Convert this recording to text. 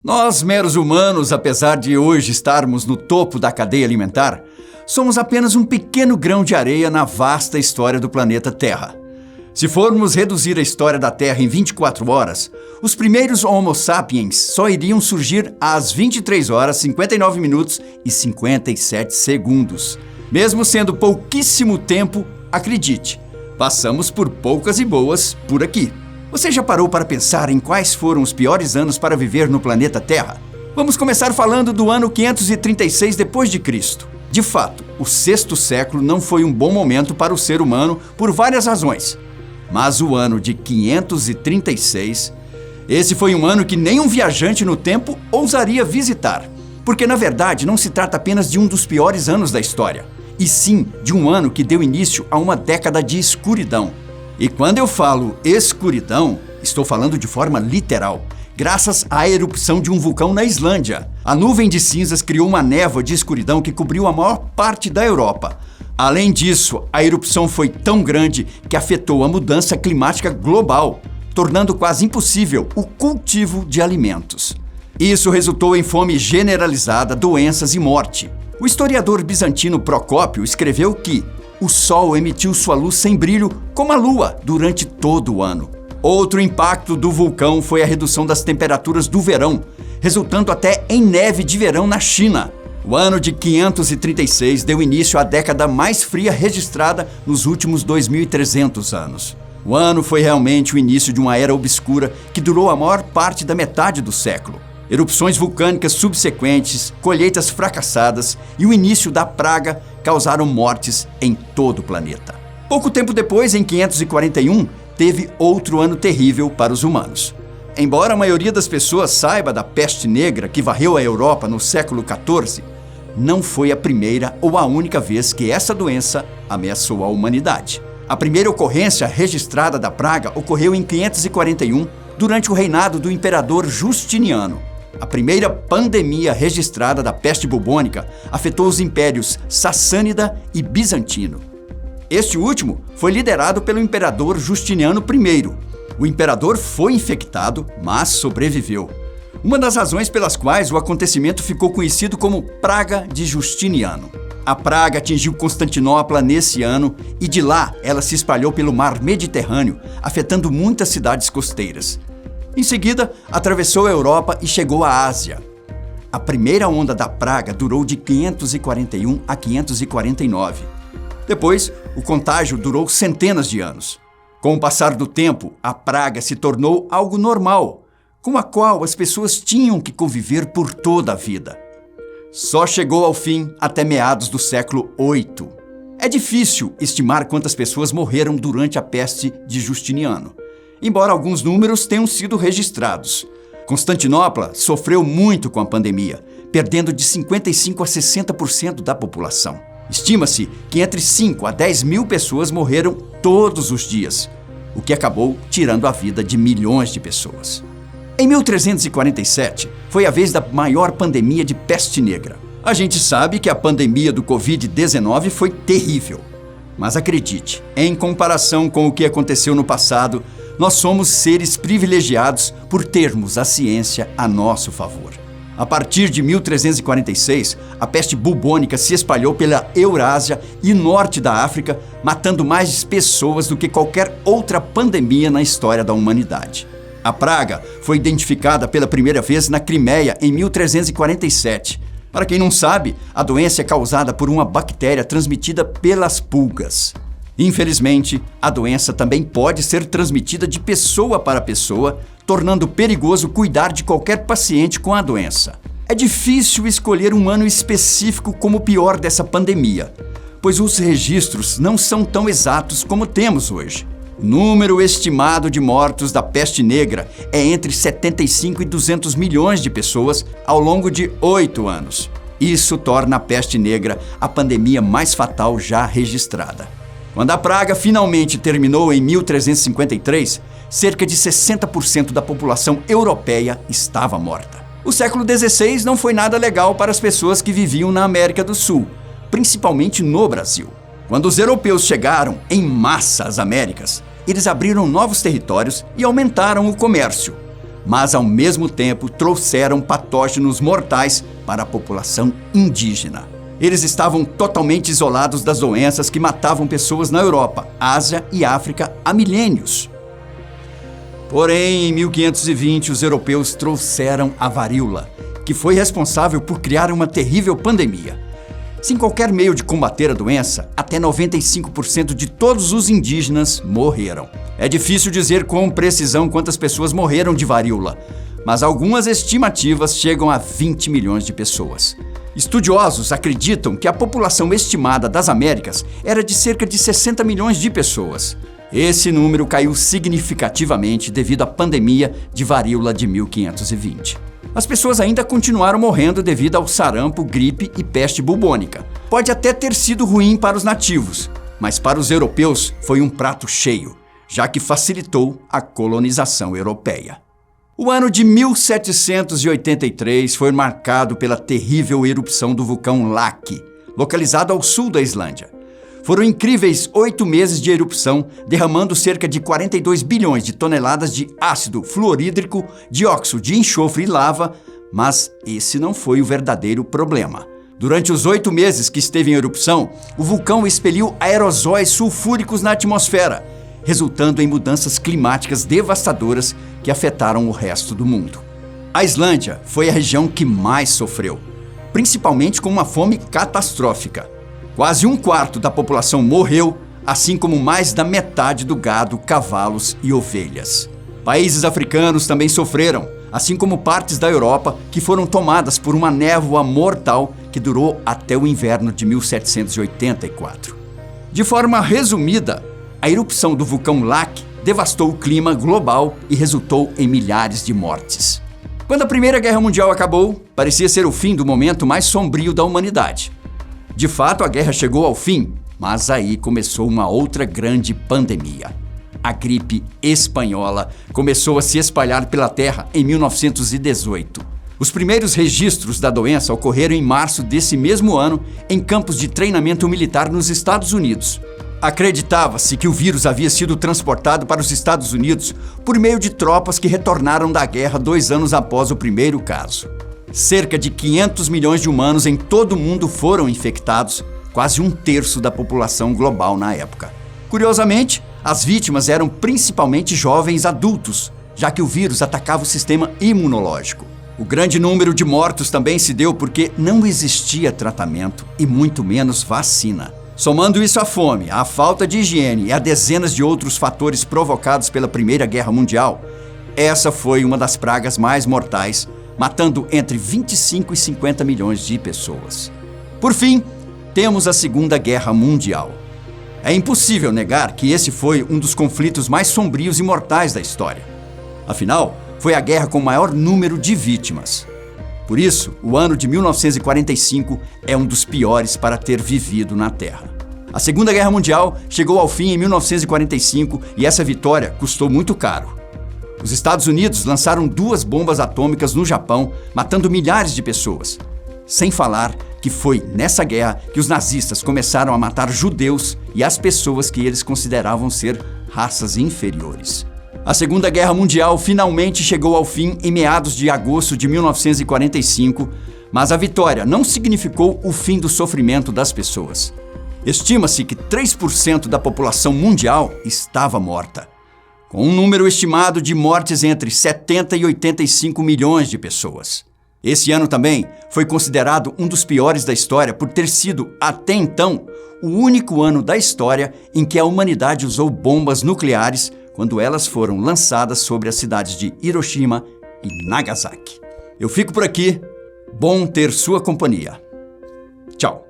Nós, meros humanos, apesar de hoje estarmos no topo da cadeia alimentar, somos apenas um pequeno grão de areia na vasta história do planeta Terra. Se formos reduzir a história da Terra em 24 horas, os primeiros Homo sapiens só iriam surgir às 23 horas, 59 minutos e 57 segundos. Mesmo sendo pouquíssimo tempo, acredite, passamos por poucas e boas por aqui. Você já parou para pensar em quais foram os piores anos para viver no planeta Terra? Vamos começar falando do ano 536 d.C. De fato, o sexto século não foi um bom momento para o ser humano por várias razões. Mas o ano de 536, esse foi um ano que nenhum viajante no tempo ousaria visitar. Porque, na verdade, não se trata apenas de um dos piores anos da história, e sim de um ano que deu início a uma década de escuridão. E quando eu falo escuridão, estou falando de forma literal, graças à erupção de um vulcão na Islândia. A nuvem de cinzas criou uma névoa de escuridão que cobriu a maior parte da Europa. Além disso, a erupção foi tão grande que afetou a mudança climática global, tornando quase impossível o cultivo de alimentos. Isso resultou em fome generalizada, doenças e morte. O historiador bizantino Procópio escreveu que o Sol emitiu sua luz sem brilho como a Lua durante todo o ano. Outro impacto do vulcão foi a redução das temperaturas do verão, resultando até em neve de verão na China. O ano de 536 deu início à década mais fria registrada nos últimos 2.300 anos. O ano foi realmente o início de uma era obscura que durou a maior parte da metade do século. Erupções vulcânicas subsequentes, colheitas fracassadas e o início da praga causaram mortes em todo o planeta. Pouco tempo depois, em 541, teve outro ano terrível para os humanos. Embora a maioria das pessoas saiba da peste negra que varreu a Europa no século XIV, não foi a primeira ou a única vez que essa doença ameaçou a humanidade. A primeira ocorrência registrada da praga ocorreu em 541, durante o reinado do imperador Justiniano. A primeira pandemia registrada da peste bubônica afetou os impérios Sassânida e Bizantino. Este último foi liderado pelo imperador Justiniano I. O imperador foi infectado, mas sobreviveu. Uma das razões pelas quais o acontecimento ficou conhecido como Praga de Justiniano. A praga atingiu Constantinopla nesse ano e de lá ela se espalhou pelo mar Mediterrâneo, afetando muitas cidades costeiras. Em seguida, atravessou a Europa e chegou à Ásia. A primeira onda da praga durou de 541 a 549. Depois, o contágio durou centenas de anos. Com o passar do tempo, a praga se tornou algo normal, com a qual as pessoas tinham que conviver por toda a vida. Só chegou ao fim até meados do século VIII. É difícil estimar quantas pessoas morreram durante a peste de Justiniano, embora alguns números tenham sido registrados. Constantinopla sofreu muito com a pandemia, perdendo de 55% a 60% da população. Estima-se que entre 5 a 10 mil pessoas morreram todos os dias, o que acabou tirando a vida de milhões de pessoas. Em 1347, foi a vez da maior pandemia de peste negra. A gente sabe que a pandemia do Covid-19 foi terrível, mas acredite, em comparação com o que aconteceu no passado, nós somos seres privilegiados por termos a ciência a nosso favor. A partir de 1346, a peste bubônica se espalhou pela Eurásia e norte da África, matando mais pessoas do que qualquer outra pandemia na história da humanidade. A praga foi identificada pela primeira vez na Crimeia em 1347. Para quem não sabe, a doença é causada por uma bactéria transmitida pelas pulgas. Infelizmente, a doença também pode ser transmitida de pessoa para pessoa, tornando perigoso cuidar de qualquer paciente com a doença. É difícil escolher um ano específico como o pior dessa pandemia, pois os registros não são tão exatos como temos hoje. O número estimado de mortos da peste negra é entre 75 e 200 milhões de pessoas ao longo de 8 anos. Isso torna a peste negra a pandemia mais fatal já registrada. Quando a praga finalmente terminou em 1353, cerca de 60% da população europeia estava morta. O século XVI não foi nada legal para as pessoas que viviam na América do Sul, principalmente no Brasil. Quando os europeus chegaram em massa às Américas, eles abriram novos territórios e aumentaram o comércio. mas ao mesmo tempo trouxeram patógenos mortais para a população indígena. Eles estavam totalmente isolados das doenças que matavam pessoas na Europa, Ásia e África há milênios. Porém, em 1520, os europeus trouxeram a varíola, que foi responsável por criar uma terrível pandemia. Sem qualquer meio de combater a doença, até 95% de todos os indígenas morreram. É difícil dizer com precisão quantas pessoas morreram de varíola, mas algumas estimativas chegam a 20 milhões de pessoas. Estudiosos acreditam que a população estimada das Américas era de cerca de 60 milhões de pessoas. Esse número caiu significativamente devido à pandemia de varíola de 1520. As pessoas ainda continuaram morrendo devido ao sarampo, gripe e peste bubônica. Pode até ter sido ruim para os nativos, mas para os europeus foi um prato cheio, já que facilitou a colonização europeia. O ano de 1783 foi marcado pela terrível erupção do vulcão Laki, localizado ao sul da Islândia. Foram incríveis 8 meses de erupção, derramando cerca de 42 bilhões de toneladas de ácido fluorídrico, dióxido de enxofre e lava, mas esse não foi o verdadeiro problema. Durante os 8 meses que esteve em erupção, o vulcão expeliu aerosóis sulfúricos na atmosfera, resultando em mudanças climáticas devastadoras que afetaram o resto do mundo. A Islândia foi a região que mais sofreu, principalmente com uma fome catastrófica. Quase 1/4 da população morreu, assim como mais da metade do gado, cavalos e ovelhas. Países africanos também sofreram, assim como partes da Europa que foram tomadas por uma névoa mortal que durou até o inverno de 1784. De forma resumida, a erupção do vulcão Laki devastou o clima global e resultou em milhares de mortes. Quando a Primeira Guerra Mundial acabou, parecia ser o fim do momento mais sombrio da humanidade. De fato, a guerra chegou ao fim, mas aí começou uma outra grande pandemia. A gripe espanhola começou a se espalhar pela Terra em 1918. Os primeiros registros da doença ocorreram em março desse mesmo ano em campos de treinamento militar nos Estados Unidos. Acreditava-se que o vírus havia sido transportado para os Estados Unidos por meio de tropas que retornaram da guerra 2 anos após o primeiro caso. Cerca de 500 milhões de humanos em todo o mundo foram infectados, quase 1/3 da população global na época. Curiosamente, as vítimas eram principalmente jovens adultos, já que o vírus atacava o sistema imunológico. O grande número de mortos também se deu porque não existia tratamento e muito menos vacina. Somando isso à fome, à falta de higiene e a dezenas de outros fatores provocados pela Primeira Guerra Mundial, essa foi uma das pragas mais mortais, matando entre 25 e 50 milhões de pessoas. Por fim, temos a Segunda Guerra Mundial. É impossível negar que esse foi um dos conflitos mais sombrios e mortais da história. Afinal, foi a guerra com o maior número de vítimas. Por isso, o ano de 1945 é um dos piores para ter vivido na Terra. A Segunda Guerra Mundial chegou ao fim em 1945 e essa vitória custou muito caro. Os Estados Unidos lançaram 2 bombas atômicas no Japão, matando milhares de pessoas. Sem falar que foi nessa guerra que os nazistas começaram a matar judeus e as pessoas que eles consideravam ser raças inferiores. A Segunda Guerra Mundial finalmente chegou ao fim em meados de agosto de 1945, mas a vitória não significou o fim do sofrimento das pessoas. Estima-se que 3% da população mundial estava morta, com um número estimado de mortes entre 70 e 85 milhões de pessoas. Esse ano também foi considerado um dos piores da história por ter sido, até então, o único ano da história em que a humanidade usou bombas nucleares quando elas foram lançadas sobre as cidades de Hiroshima e Nagasaki. Eu fico por aqui. Bom ter sua companhia. Tchau.